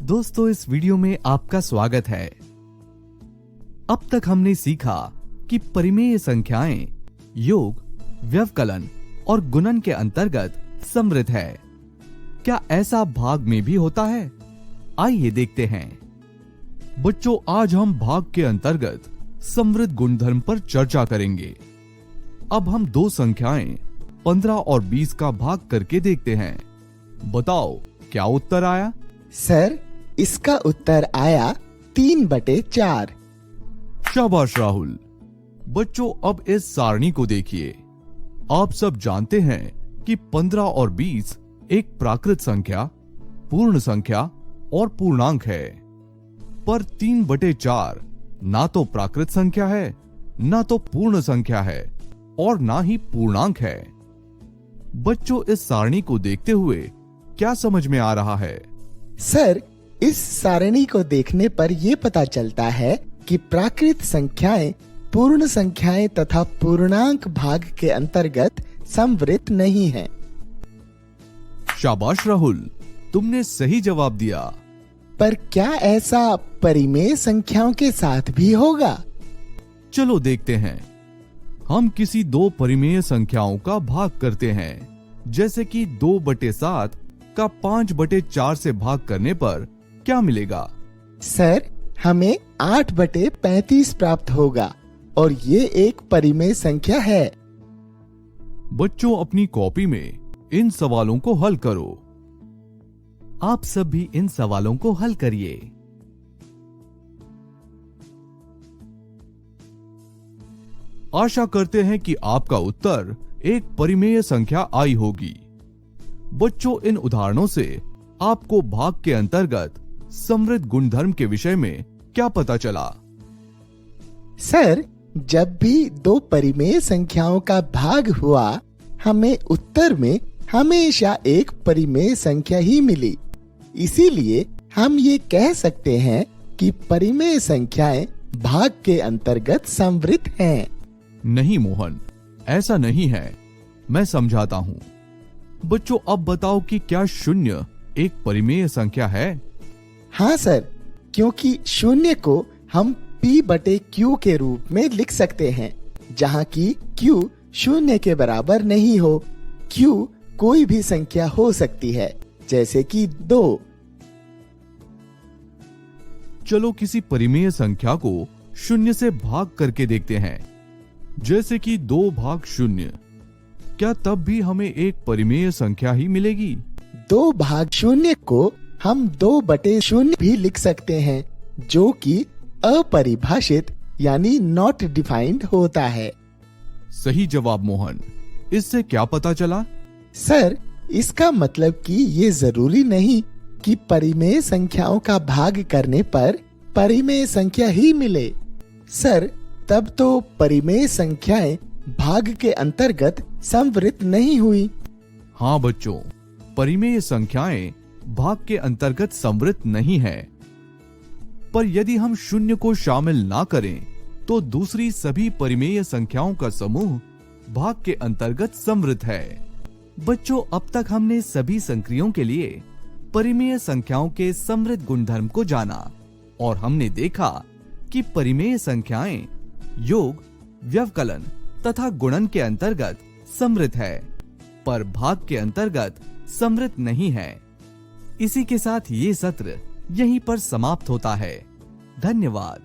दोस्तों, इस वीडियो में आपका स्वागत है। अब तक हमने सीखा कि परिमेय संख्याएं योग, व्यवकलन और गुणन के अंतर्गत समृद्ध है। क्या ऐसा भाग में भी होता है? आइए देखते हैं। बच्चों, आज हम भाग के अंतर्गत समृद्ध गुणधर्म पर चर्चा करेंगे। अब हम दो संख्याएं 15 और 20 का भाग करके देखते हैं। बताओ, क्या उत्तर आया? सर, इसका उत्तर आया 3/4। शाबाश राहुल। बच्चों, अब इस सारणी को देखिए। आप सब जानते हैं कि 15 और 20 एक प्राकृत संख्या, पूर्ण संख्या और पूर्णांक है। पर 3/4 ना तो प्राकृत संख्या है, ना तो पूर्ण संख्या है और ना ही पूर्णांक है। बच्चों, इस सारणी को देखते हुए क्या समझ में आ रहा है? सर, इस सारणी को देखने पर यह पता चलता है कि प्राकृत संख्याएं पूर्ण संख्याएं तथा पूर्णांक भाग के अंतर्गत समवृत नहीं हैं। शाबाश राहुल, तुमने सही जवाब दिया। पर क्या ऐसा परिमेय संख्याओं के साथ भी होगा? चलो देखते हैं। हम किसी दो परिमेय संख्याओं का भाग करते हैं, जैसे कि 2/7 का 5/4 से भाग करने पर क्या मिलेगा? सर, हमें 8/35 प्राप्त होगा और ये एक परिमेय संख्या है। बच्चों, अपनी कॉपी में इन सवालों को हल करो। आप सब भी इन सवालों को हल करिए। आशा करते हैं कि आपका उत्तर एक परिमेय संख्या आई होगी। बच्चों, इन उदाहरणों से आपको भाग के अंतर्गत समृद्ध गुणधर्म के विषय में क्या पता चला? सर, जब भी दो परिमेय संख्याओं का भाग हुआ, हमें उत्तर में हमेशा एक परिमेय संख्या ही मिली। इसीलिए हम ये कह सकते हैं कि परिमेय संख्याएं भाग के अंतर्गत समवृत हैं। नहीं मोहन, ऐसा नहीं है। मैं समझाता हूँ। बच्चों, अब बताओ कि क्या 0 एक परिमेय संख्या है? हाँ सर, क्योंकि 0 को हम p/q के रूप में लिख सकते हैं, जहाँ की q 0 के बराबर नहीं हो। q कोई भी संख्या हो सकती है, जैसे कि 2। चलो किसी परिमेय संख्या को 0 से भाग करके देखते हैं, जैसे कि 2/0। क्या तब भी हमें एक परिमेय संख्या ही मिलेगी? 2/0 को हम 2/0 भी लिख सकते हैं, जो कि अपरिभाषित यानी नॉट डिफाइंड होता है। सही जवाब मोहन। इससे क्या पता चला? सर, इसका मतलब कि ये जरूरी नहीं कि परिमेय संख्याओं का भाग करने पर परिमेय संख्या ही मिले। सर, तब तो परिमेय संख्याएं भाग के अंतर्गत समवृत नहीं हुई। हाँ बच्चों, परिमेय संख्याएं भाग के अंतर्गत समवृत नहीं है। पर यदि हम 0 को शामिल ना करें तो दूसरी सभी परिमेय संख्याओं का समूह भाग के अंतर्गत समवृत है। बच्चों, अब तक हमने सभी संक्रियों के लिए परिमेय संख्याओं के समृद्ध गुणधर्म को जाना और हमने देखा कि परिमेय संख्याएं योग, व्यवकलन तथा गुणन के अंतर्गत समृद्ध है, पर भाग के अंतर्गत समृद्ध नहीं है। इसी के साथ ये सत्र यहीं पर समाप्त होता है। धन्यवाद।